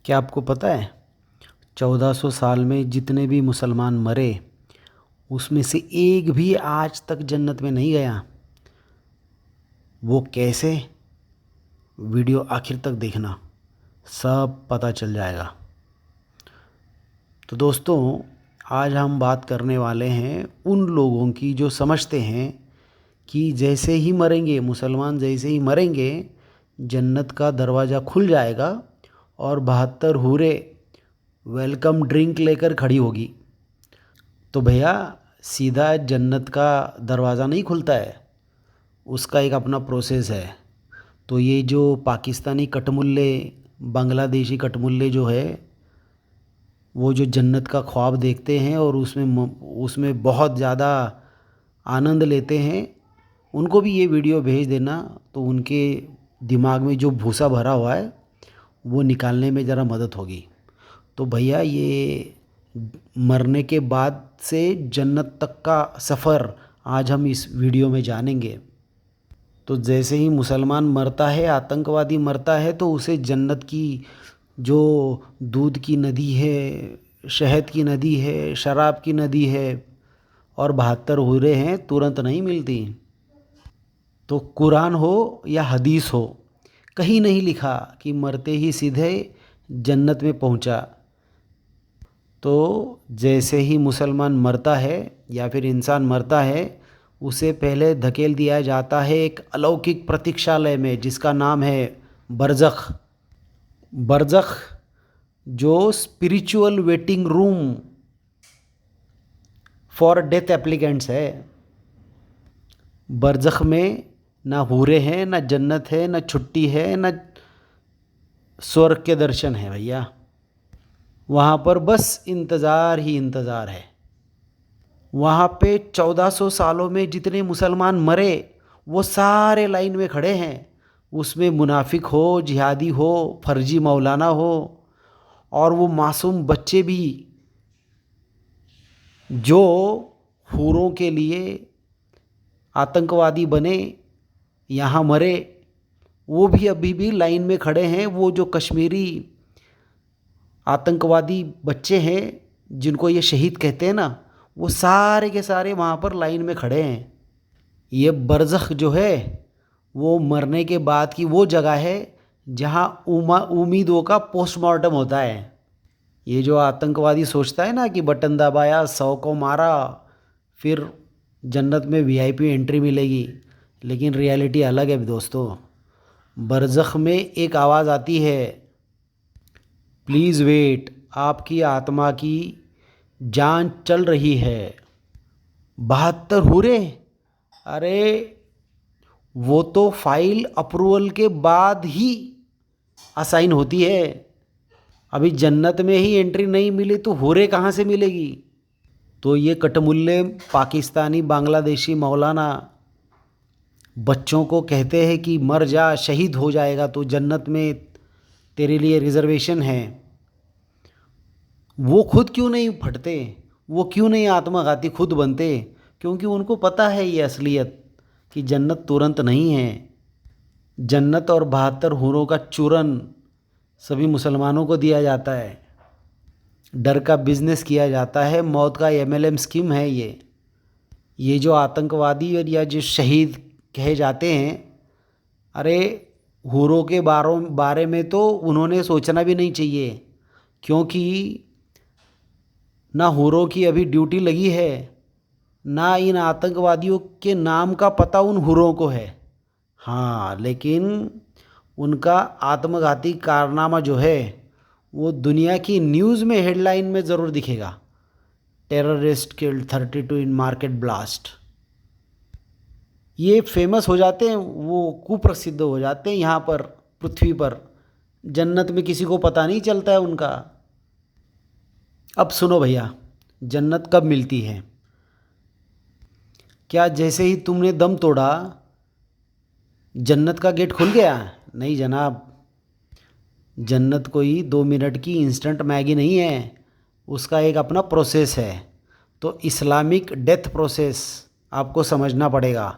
क्या आपको पता है 1400 साल में जितने भी मुसलमान मरे उसमें से एक भी आज तक जन्नत में नहीं गया। वो कैसे? वीडियो आखिर तक देखना, सब पता चल जाएगा। तो दोस्तों, आज हम बात करने वाले हैं उन लोगों की जो समझते हैं कि जैसे ही मरेंगे, मुसलमान जैसे ही मरेंगे जन्नत का दरवाज़ा खुल जाएगा और 72 हूरें वेलकम ड्रिंक लेकर खड़ी होगी। तो भैया, सीधा जन्नत का दरवाज़ा नहीं खुलता है, उसका एक अपना प्रोसेस है। तो ये जो पाकिस्तानी कटमुल्ले, बांग्लादेशी कटमुल्ले जो है, वो जो जन्नत का ख्वाब देखते हैं और उसमें बहुत ज़्यादा आनंद लेते हैं, उनको भी ये वीडियो भेज देना तो उनके दिमाग में जो भूसा भरा हुआ है वो निकालने में ज़रा मदद होगी। तो भैया, ये मरने के बाद से जन्नत तक का सफ़र आज हम इस वीडियो में जानेंगे। तो जैसे ही मुसलमान मरता है, आतंकवादी मरता है, तो उसे जन्नत की जो दूध की नदी है, शहद की नदी है, शराब की नदी है और 72 हूरें हैं, तुरंत नहीं मिलती। तो कुरान हो या हदीस हो, कहीं नहीं लिखा कि मरते ही सीधे जन्नत में पहुंचा। तो जैसे ही मुसलमान मरता है या फिर इंसान मरता है, उसे पहले धकेल दिया जाता है एक अलौकिक प्रतीक्षालय में जिसका नाम है बरज़ख। बरज़ख जो spiritual waiting room for death applicants है। बरज़ख में ना हूरें हैं, ना जन्नत है, ना छुट्टी है, ना स्वर्ग के दर्शन है भैया। वहाँ पर बस इंतज़ार ही इंतज़ार है। वहाँ पे 1400 सालों में जितने मुसलमान मरे वो सारे लाइन में खड़े हैं। उसमें मुनाफिक हो, जिहादी हो, फर्जी मौलाना हो और वो मासूम बच्चे भी जो हूरों के लिए आतंकवादी बने, यहाँ मरे, वो भी अभी भी लाइन में खड़े हैं। वो जो कश्मीरी आतंकवादी बच्चे हैं जिनको ये शहीद कहते हैं ना, वो सारे के सारे वहाँ पर लाइन में खड़े हैं। ये बरज़ख जो है वो मरने के बाद की वो जगह है जहाँ उम्मीदों का पोस्टमार्टम होता है। ये जो आतंकवादी सोचता है ना कि बटन दबाया, 100 को मारा, फिर जन्नत में वीआईपी एंट्री मिलेगी, लेकिन रियलिटी अलग है दोस्तों। बरज़ख में एक आवाज़ आती है, प्लीज़ वेट, आपकी आत्मा की जान चल रही है। 72 हूरें, अरे वो तो फाइल अप्रूवल के बाद ही असाइन होती है। अभी जन्नत में ही एंट्री नहीं मिली तो हूरें कहाँ से मिलेगी? तो ये कटमुल्ले पाकिस्तानी बांग्लादेशी मौलाना बच्चों को कहते हैं कि मर जा, शहीद हो जाएगा तो जन्नत में तेरे लिए रिजर्वेशन है। वो खुद क्यों नहीं फटते? वो क्यों नहीं आत्मघाती खुद बनते? क्योंकि उनको पता है ये असलियत कि जन्नत तुरंत नहीं है। जन्नत और 72 हूरों का चूरन सभी मुसलमानों को दिया जाता है। डर का बिजनेस किया जाता है, मौत का एमएलएम स्कीम है ये जो आतंकवादी और या जो शहीद कहे जाते हैं, अरे हूरों के बारे में तो उन्होंने सोचना भी नहीं चाहिए, क्योंकि ना हूरों की अभी ड्यूटी लगी है, ना इन आतंकवादियों के नाम का पता उन हूरों को है। हाँ, लेकिन उनका आत्मघाती कारनामा जो है वो दुनिया की न्यूज़ में हेडलाइन में ज़रूर दिखेगा, टेररिस्ट किल्ड 32 इन मार्केट ब्लास्ट। ये फेमस हो जाते हैं, वो कुप्रसिद्ध हो जाते हैं यहाँ पर पृथ्वी पर। जन्नत में किसी को पता नहीं चलता है उनका। अब सुनो भैया, जन्नत कब मिलती है? क्या जैसे ही तुमने दम तोड़ा जन्नत का गेट खुल गया? नहीं जनाब, जन्नत कोई 2 मिनट की इंस्टेंट मैगी नहीं है, उसका एक अपना प्रोसेस है। तो इस्लामिक डेथ प्रोसेस आपको समझना पड़ेगा।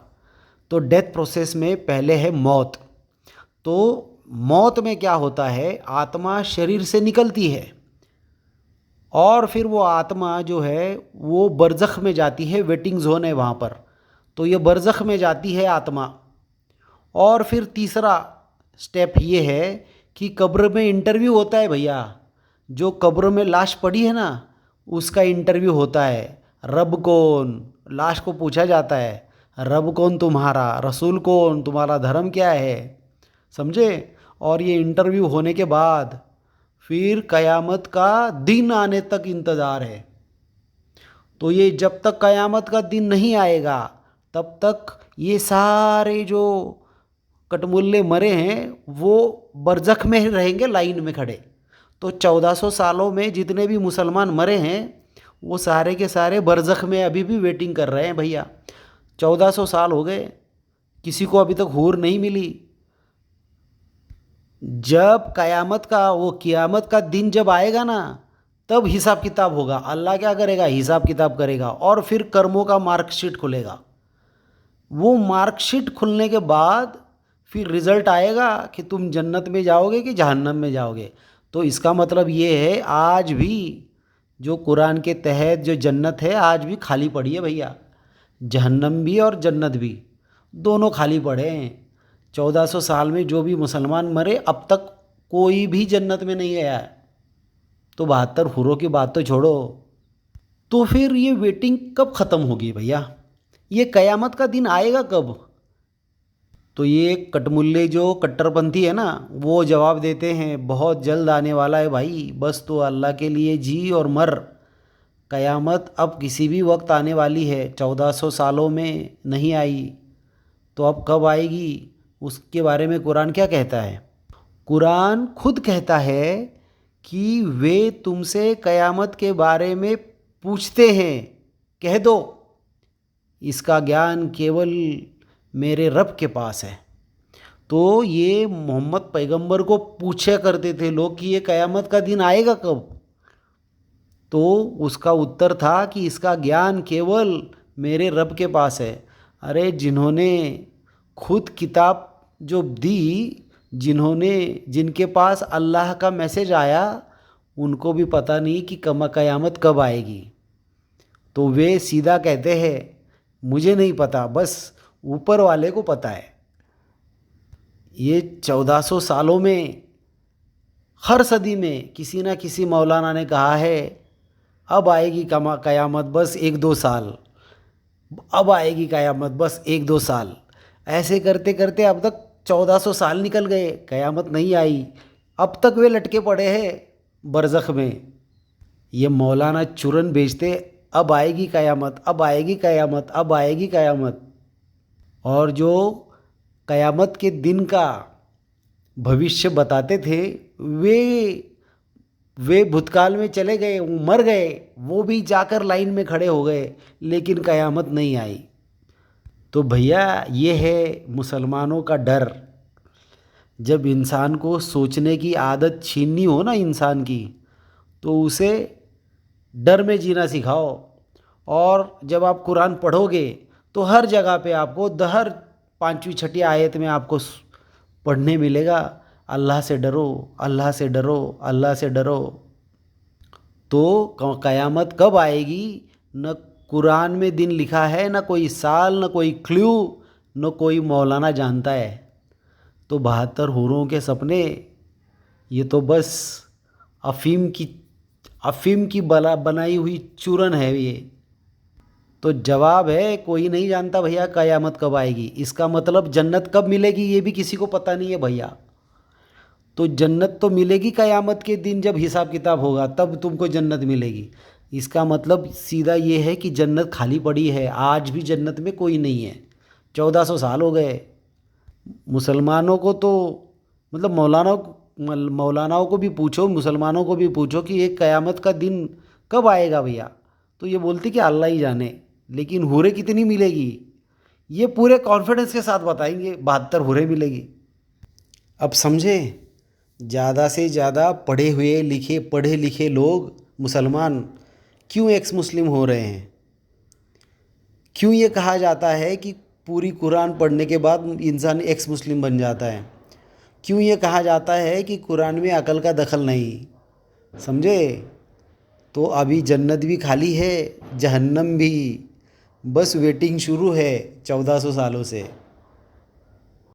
तो डेथ प्रोसेस में पहले है मौत। तो मौत में क्या होता है, आत्मा शरीर से निकलती है और फिर वो आत्मा जो है वो बरज़ख में जाती है, वेटिंग जोन है वहाँ पर। तो ये बरज़ख में जाती है आत्मा। और फिर तीसरा स्टेप ये है कि कब्र में इंटरव्यू होता है भैया। जो कब्र में लाश पड़ी है ना, उसका इंटरव्यू होता है। रब कौन, लाश को पूछा जाता है, रब कौन तुम्हारा, रसूल कौन, तुम्हारा धर्म क्या है, समझे। और ये इंटरव्यू होने के बाद फिर कयामत का दिन आने तक इंतज़ार है। तो ये जब तक कयामत का दिन नहीं आएगा तब तक ये सारे जो कटमुल्ले मरे हैं वो बरज़ख में रहेंगे लाइन में खड़े। तो 1400 सालों में जितने भी मुसलमान मरे हैं वो सारे के सारे बरज़ख में अभी भी वेटिंग कर रहे हैं भैया। 1400 साल हो गए, किसी को अभी तक हूर नहीं मिली। जब क़यामत का दिन जब आएगा ना, तब हिसाब किताब होगा। अल्लाह क्या करेगा, हिसाब किताब करेगा और फिर कर्मों का मार्कशीट खुलेगा। वो मार्कशीट खुलने के बाद फिर रिज़ल्ट आएगा कि तुम जन्नत में जाओगे कि जहन्नम में जाओगे। तो इसका मतलब ये है आज भी जो कुरान के तहत जो जन्नत है आज भी खाली पड़ी है भैया। जहन्नम भी और जन्नत भी दोनों खाली पड़े हैं। 1400 साल में जो भी मुसलमान मरे अब तक कोई भी जन्नत में नहीं गया है। तो 72 हुरों की बात तो छोड़ो। तो फिर ये वेटिंग कब ख़त्म होगी भैया, ये क़यामत का दिन आएगा कब। तो ये कटमुल्ले जो कट्टरपंथी है ना, वो जवाब देते हैं बहुत जल्द आने वाला है भाई, बस तो अल्लाह के लिए जी और मर। क़यामत अब किसी भी वक्त आने वाली है, 1400 सालों में नहीं आई तो अब कब आएगी, उसके बारे में कुरान क्या कहता है। कुरान खुद कहता है कि वे तुमसे क़यामत के बारे में पूछते हैं, कह दो इसका ज्ञान केवल मेरे रब के पास है। तो ये मोहम्मद पैगंबर को पूछा करते थे लोग कि ये क़यामत का दिन आएगा कब। तो उसका उत्तर था कि इसका ज्ञान केवल मेरे रब के पास है। अरे जिन्होंने खुद किताब जो दी, जिनके पास अल्लाह का मैसेज आया, उनको भी पता नहीं कि क़यामत कब आएगी। तो वे सीधा कहते हैं मुझे नहीं पता, बस ऊपर वाले को पता है। ये 1400 सालों में हर सदी में किसी ना किसी मौलाना ने कहा है अब आएगी क़यामत बस 1-2 साल, अब आएगी क़यामत बस 1-2 साल। ऐसे करते करते अब तक 1400 साल निकल गए, क़यामत नहीं आई। अब तक वे लटके पड़े हैं बरज़ख में। ये मौलाना चूरन बेचते अब आएगी क़यामत, अब आएगी क़यामत, अब आएगी क़यामत। और जो क़यामत के दिन का भविष्य बताते थे वे भूतकाल में चले गए, मर गए, वो भी जाकर लाइन में खड़े हो गए, लेकिन क़यामत नहीं आई। तो भैया ये है मुसलमानों का डर। जब इंसान को सोचने की आदत छीननी हो ना इंसान की, तो उसे डर में जीना सिखाओ। और जब आप कुरान पढ़ोगे तो हर जगह पे आपको हर 5वीं 6ठी आयत में आपको पढ़ने मिलेगा अल्लाह से डरो, अल्लाह से डरो, अल्लाह से डरो। तो क़यामत कब आएगी, न कुरान में दिन लिखा है, न कोई साल, न कोई क्लू, न कोई मौलाना जानता है। तो 72 हूरों के सपने ये तो बस अफीम की बनाई हुई चूरन है ये। तो जवाब है कोई नहीं जानता भैया क़यामत कब आएगी। इसका मतलब जन्नत कब मिलेगी ये भी किसी को पता नहीं है भैया। तो जन्नत तो मिलेगी क़यामत के दिन जब हिसाब किताब होगा, तब तुमको जन्नत मिलेगी। इसका मतलब सीधा ये है कि जन्नत खाली पड़ी है, आज भी जन्नत में कोई नहीं है। 1400 साल हो गए। मुसलमानों को तो मतलब मौलानाओं को भी पूछो, मुसलमानों को भी पूछो कि एक क़यामत का दिन कब आएगा भैया, तो ये बोलते कि अल्लाह ही जाने। लेकिन हूरें कितनी मिलेगी ये पूरे कॉन्फिडेंस के साथ बताएंगे, 72 हूरें मिलेगी। अब समझे, ज़्यादा से ज़्यादा पढ़े लिखे लोग मुसलमान क्यों एक्स मुस्लिम हो रहे हैं। क्यों ये कहा जाता है कि पूरी कुरान पढ़ने के बाद इंसान एक्स मुस्लिम बन जाता है। क्यों ये कहा जाता है कि कुरान में अकल का दखल नहीं, समझे? तो अभी जन्नत भी खाली है, जहन्नम भी, बस वेटिंग शुरू है 1400 सालों से।